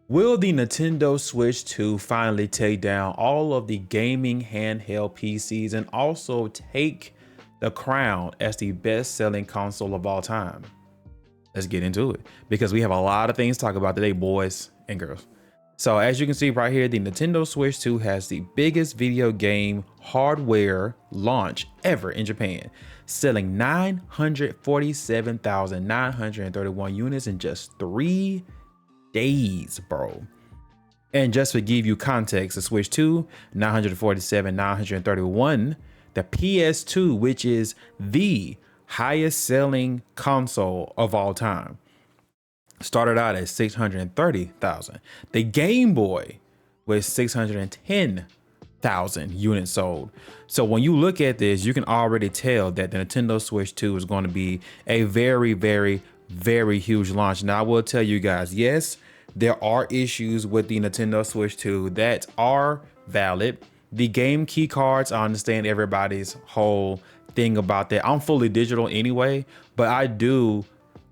Will the Nintendo Switch 2 finally take down all of the gaming handheld PCs and also take the crown as the best-selling console of all time? Let's get into it because we have a lot of things to talk about today, boys and girls. So as you can see right here, the Nintendo Switch 2 has the biggest video game hardware launch ever in Japan, selling 947,931 units in just 3 days, bro. And just to give you context, the Switch 2, 947,931, the PS2, which is the highest selling console of all time, started out at 630,000. The Game Boy was 610,000 units sold. So when you look at this, you can already tell that the Nintendo Switch 2 is going to be a very, very, very huge launch. Now I will tell you guys, yes, there are issues with the Nintendo Switch 2 that are valid. The game key cards, I understand everybody's whole thing about that. I'm fully digital anyway, but I do,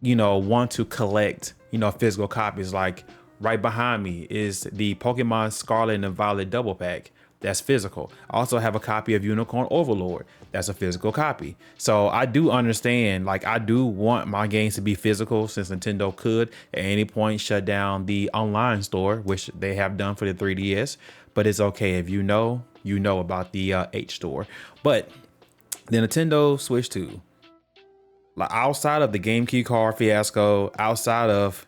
want to collect, physical copies. Like right behind me is the Pokemon Scarlet and Violet double pack. That's physical. I also have a copy of Unicorn Overlord. That's a physical copy. So I do understand, like I do want my games to be physical, since Nintendo could at any point shut down the online store, which they have done for the 3DS. But it's okay. If you know about the H store. But the Nintendo Switch 2, like outside of the game key card fiasco, outside of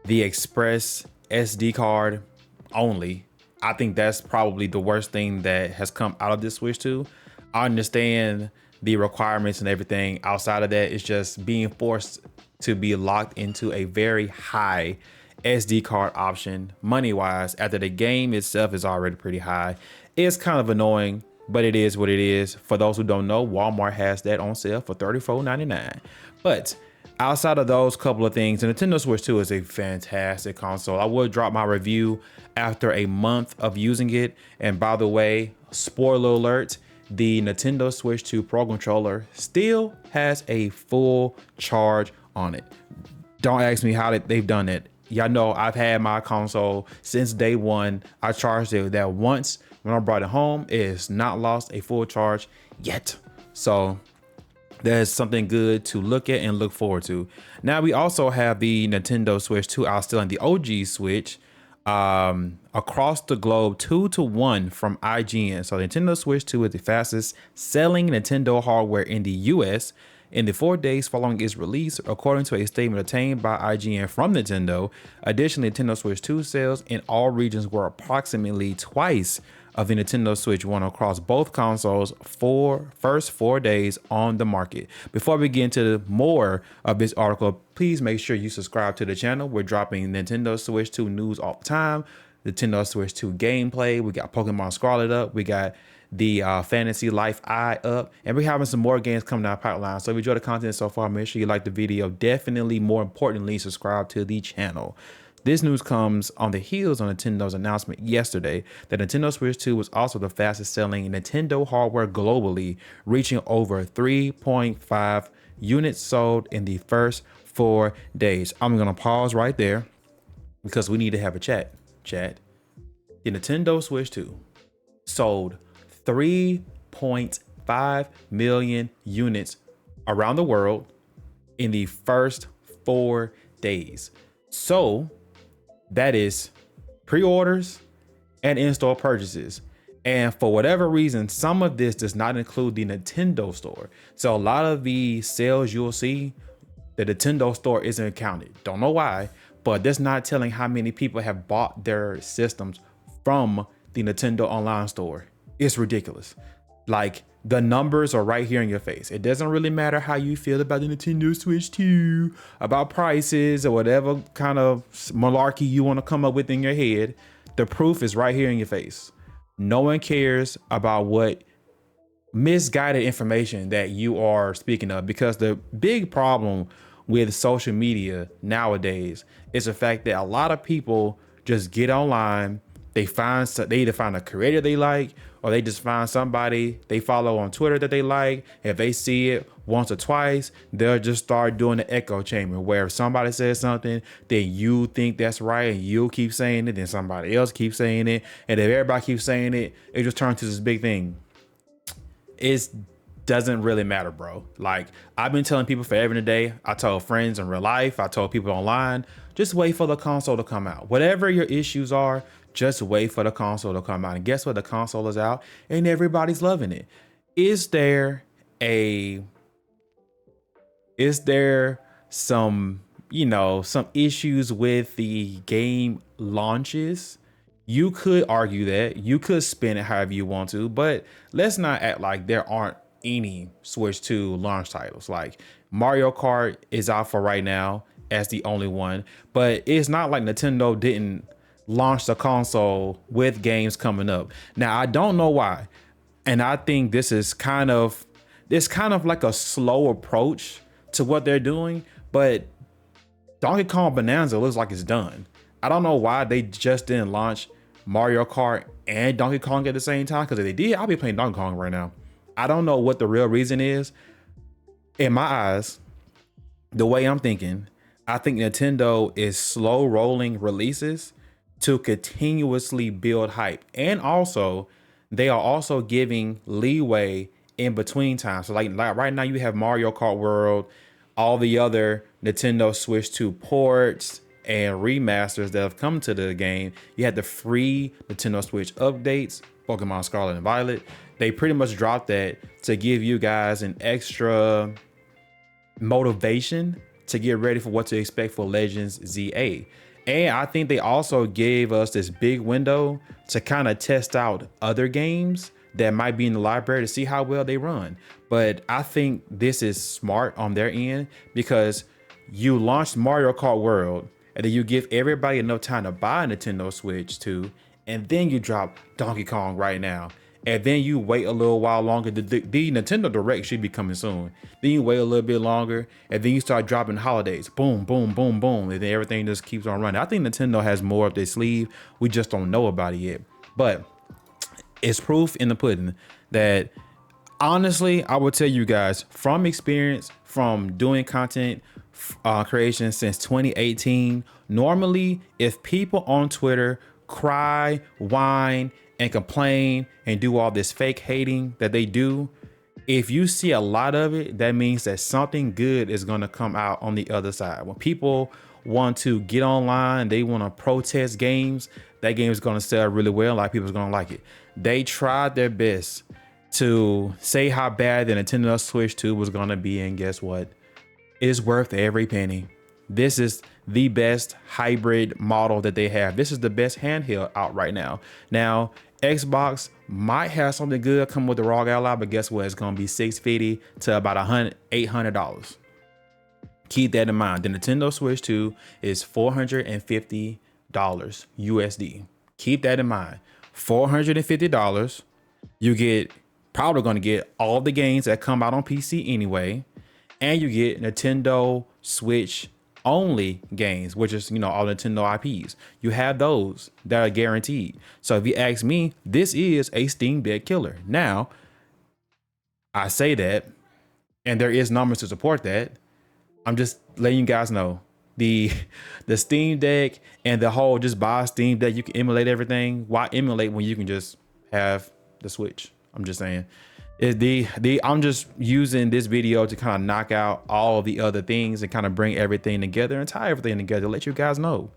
the Express SD card only, I think that's probably the worst thing that has come out of this Switch 2. I understand the requirements and everything. Outside of that, it's just being forced to be locked into a very high SD card option money wise after the game itself is already pretty high. It's kind of annoying, but it is what it is. For those who don't know, Walmart has that on sale for $34.99. But outside of those couple of things, the Nintendo Switch 2 is a fantastic console. I will drop my review after a month of using it. And by the way, spoiler alert, the Nintendo Switch 2 Pro Controller still has a full charge on it. Don't ask me how they've done it. Y'all know I've had my console since day one. I charged it that once when I brought it home. It has not lost a full charge yet. So there's something good to look at and look forward to. Now we also have the Nintendo Switch 2 out selling the OG Switch across the globe 2-1 from IGN. So the Nintendo Switch 2 is the fastest selling Nintendo hardware in the US in the 4 days following its release, according to a statement obtained by IGN from Nintendo. Additionally, Nintendo Switch 2 sales in all regions were approximately twice of the Nintendo Switch 1 across both consoles for first 4 days on the market. Before we get into more of this article, please make sure you subscribe to the channel. We're dropping Nintendo Switch 2 news all the time, Nintendo Switch 2 gameplay. We got Pokemon Scarlet up. We got the Fantasy Life Eye up, and we're having some more games coming down the pipeline. So if you enjoyed the content so far, make sure you like the video. Definitely, more importantly, subscribe to the channel. This news comes on the heels of Nintendo's announcement yesterday that Nintendo Switch 2 was also the fastest selling Nintendo hardware globally, reaching over 3.5 units sold in the first 4 days. I'm gonna pause right there because we need to have a chat. The Nintendo Switch 2 sold 3.5 million units around the world in the first 4 days. So that is pre-orders and in-store purchases. And for whatever reason, some of this does not include the Nintendo store. So a lot of the sales you'll see, the Nintendo store isn't counted. Don't know why, but that's not telling how many people have bought their systems from the Nintendo online store. It's ridiculous. Like, the numbers are right here in your face. It doesn't really matter how you feel about the Nintendo Switch 2, about prices or whatever kind of malarkey you want to come up with in your head. The proof is right here in your face. No one cares about what misguided information that you are speaking of, because the big problem with social media nowadays is the fact that a lot of people just get online, They either find a creator they like, or they just find somebody they follow on Twitter that they like. If they see it once or twice, they'll just start doing the echo chamber, where if somebody says something, then you think that's right and you'll keep saying it, then somebody else keeps saying it, and if everybody keeps saying it, it just turns to this big thing. It doesn't really matter, bro. Like, I've been telling people forever and a day. I told friends in real life, I told people online, just wait for the console to come out. Whatever your issues are, just wait for the console to come out. And guess what? The console is out and everybody's loving it. Is there some, some issues with the game launches? You could argue that. You could spin it however you want to, but let's not act like there aren't any Switch 2 launch titles. Like, Mario Kart is out for right now as the only one, but it's not like Nintendo didn't launch the console with games coming up. Now, I don't know why, and I think this is kind of like a slow approach to what they're doing, but Donkey Kong Bonanza looks like it's done. I don't know why they just didn't launch Mario Kart and Donkey Kong at the same time, because if they did, I'll be playing Donkey Kong right now. I don't know what the real reason is. In my eyes, the way I'm thinking, I think Nintendo is slow rolling releases to continuously build hype. And also, they are also giving leeway in between times. So like right now you have Mario Kart World, all the other Nintendo Switch 2 ports and remasters that have come to the game. You had the free Nintendo Switch updates, Pokemon Scarlet and Violet. They pretty much dropped that to give you guys an extra motivation to get ready for what to expect for Legends ZA. And I think they also gave us this big window to kind of test out other games that might be in the library to see how well they run. But I think this is smart on their end, because you launched Mario Kart World and then you give everybody enough time to buy a Nintendo Switch 2, and then you drop Donkey Kong right now. And then you wait a little while longer. The Nintendo Direct should be coming soon. Then you wait a little bit longer, and then you start dropping holidays. Boom, boom, boom, boom. And then everything just keeps on running. I think Nintendo has more up their sleeve. We just don't know about it yet. But it's proof in the pudding that, honestly, I will tell you guys from experience, from doing content creation since 2018, normally if people on Twitter cry, whine, and complain and do all this fake hating that they do, if you see a lot of it, that means that something good is going to come out on the other side. When people want to get online, they want to protest games, that game is going to sell really well. A lot of people are going to like it. They tried their best to say how bad the Nintendo Switch 2 was going to be, and guess what? It is worth every penny. This is the best hybrid model that they have. This is the best handheld out right now. Now, Xbox might have something good come with the ROG Ally, but guess what? It's going to be $650 to about $800. Keep that in mind. The Nintendo Switch 2 is $450 USD. Keep that in mind. $450. You probably going to get all the games that come out on PC anyway, and you get Nintendo Switch only games, which is, all Nintendo IPs. You have those that are guaranteed. So if you ask me, this is a Steam Deck killer. Now, I say that, and there is numbers to support that. I'm just letting you guys know the Steam Deck and the whole just buy a Steam Deck, you can emulate everything. Why emulate when you can just have the Switch? I'm just saying. I'm just using this video to kind of knock out all the other things and kind of bring everything together and tie everything together, let you guys know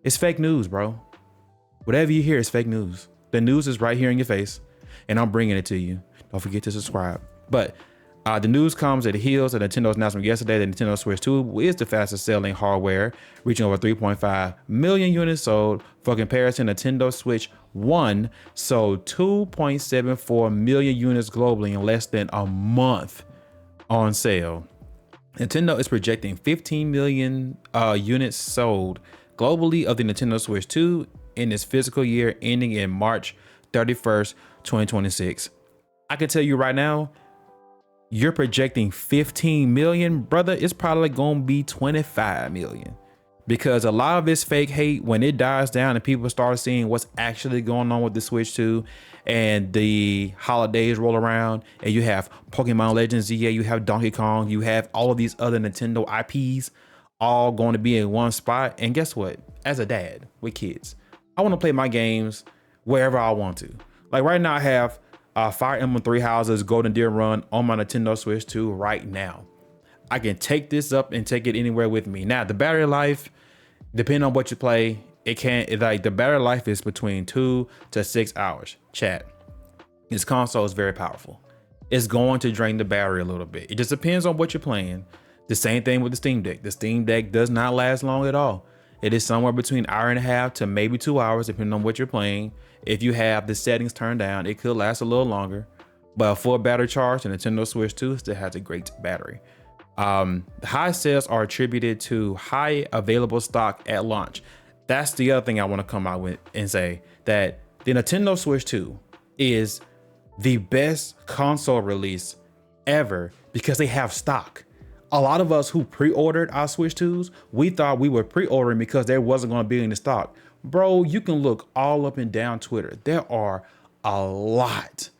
it's fake news, bro. Whatever you hear is fake news. The news is right here in your face, and I'm bringing it to you. Don't forget to subscribe. But the news comes at the heels of Nintendo's announcement yesterday that Nintendo Switch 2 is the fastest selling hardware, reaching over 3.5 million units sold. For comparison, Nintendo Switch 1 sold 2.74 million units globally in less than a month on sale. Nintendo is projecting 15 million units sold globally of the Nintendo Switch 2 in its fiscal year ending in March 31st, 2026. I can tell you right now, you're projecting 15 million, brother. It's probably gonna be 25 million, because a lot of this fake hate, when it dies down and people start seeing what's actually going on with the Switch 2 and the holidays roll around and you have Pokemon Legends ZA, you have Donkey Kong, you have all of these other Nintendo IPs all going to be in one spot. And guess what? As a dad with kids, I want to play my games wherever I want to. Like right now I have Fire Emblem Three Houses Golden Deer Run on my Nintendo Switch 2 right now. I can take this up and take it anywhere with me. Now the battery life, depending on what you play, like the battery life is between 2 to 6 hours. Chat, this console is very powerful. It's going to drain the battery a little bit. It just depends on what you're playing. The same thing with the Steam Deck. The Steam Deck does not last long at all. It is somewhere between an hour and a half to maybe 2 hours, depending on what you're playing. If you have the settings turned down, it could last a little longer. But a full battery charge, the Nintendo Switch 2 still has a great battery. High sales are attributed to high available stock at launch. That's the other thing I want to come out with and say, that the Nintendo Switch 2 is the best console release ever because they have stock. A lot of us who pre-ordered our Switch 2s, we thought we were pre-ordering because there wasn't going to be any stock. Bro, you can look all up and down Twitter. There are a lot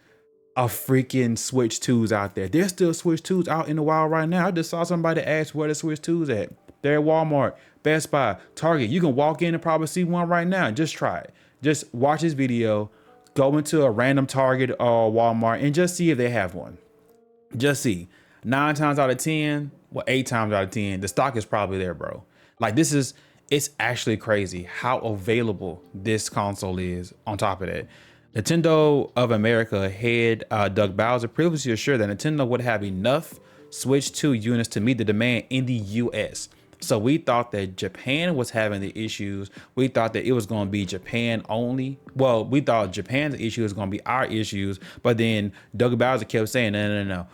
of freaking Switch 2s out there. There's still Switch 2s out in the wild right now. I just saw somebody ask where the Switch 2s at. They're at Walmart, Best Buy, Target. You can walk in and probably see one right now. Just try it. Just watch this video, go into a random Target or Walmart and just see if they have one. Just see. 9 times out of 10, well, 8 times out of 10, the stock is probably there, bro. Like it's actually crazy how available this console is. On top of that, Nintendo of America head Doug Bowser previously assured that Nintendo would have enough Switch 2 units to meet the demand in the US. So we thought that Japan was having the issues. We thought that it was going to be Japan only. Well, we thought Japan's issue was going to be our issues. But then Doug Bowser kept saying, no.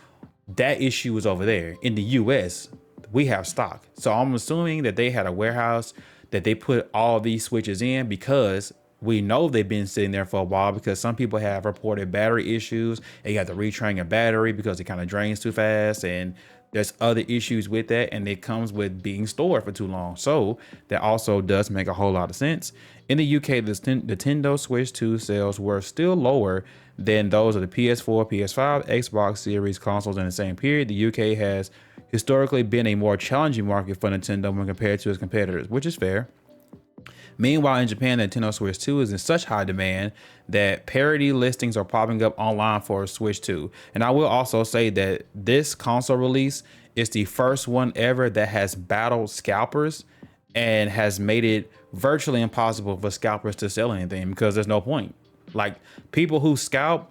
That issue was over there. In the US, we have stock. So I'm assuming that they had a warehouse that they put all these switches in, because we know they've been sitting there for a while, because some people have reported battery issues and you have to retrain your battery because it kind of drains too fast, and there's other issues with that, and it comes with being stored for too long. So that also does make a whole lot of sense. In the UK, the Nintendo Switch 2 sales were still lower than those of the PS4, PS5, Xbox Series consoles in the same period. The UK has historically been a more challenging market for Nintendo when compared to its competitors, which is fair. Meanwhile, in Japan, the Nintendo Switch 2 is in such high demand that parity listings are popping up online for Switch 2. And I will also say that this console release is the first one ever that has battled scalpers and has made it virtually impossible for scalpers to sell anything, because there's no point. Like, people who scalp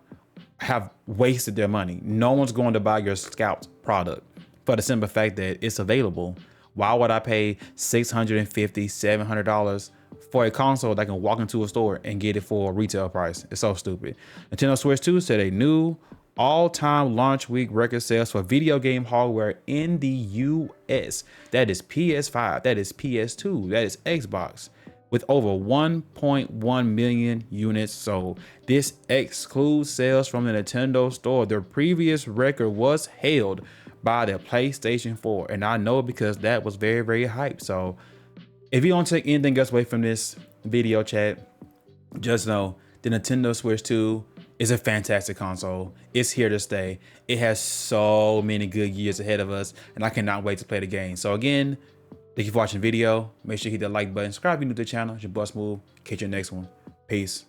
have wasted their money. No one's going to buy your scalped product for the simple fact that it's available. Why would I pay $650, $700 for a console that I can walk into a store and get it for a retail price? It's so stupid. Nintendo Switch 2 set a new all-time launch week record sales for video game hardware in the US. That is PS5, that is PS2, that is Xbox, with over 1.1 million units sold. This excludes sales from the Nintendo store. The previous record was held by the PlayStation 4, and I know because that was very, very hyped. So if you don't take anything else away from this video, chat, just know the Nintendo Switch 2 is a fantastic console. It's here to stay. It has so many good years ahead of us, and I cannot wait to play the game. So again, thank you for watching the video. Make sure you hit that like button, subscribe if you're new to the channel. It's your boy Smooth. Catch you next one. Peace.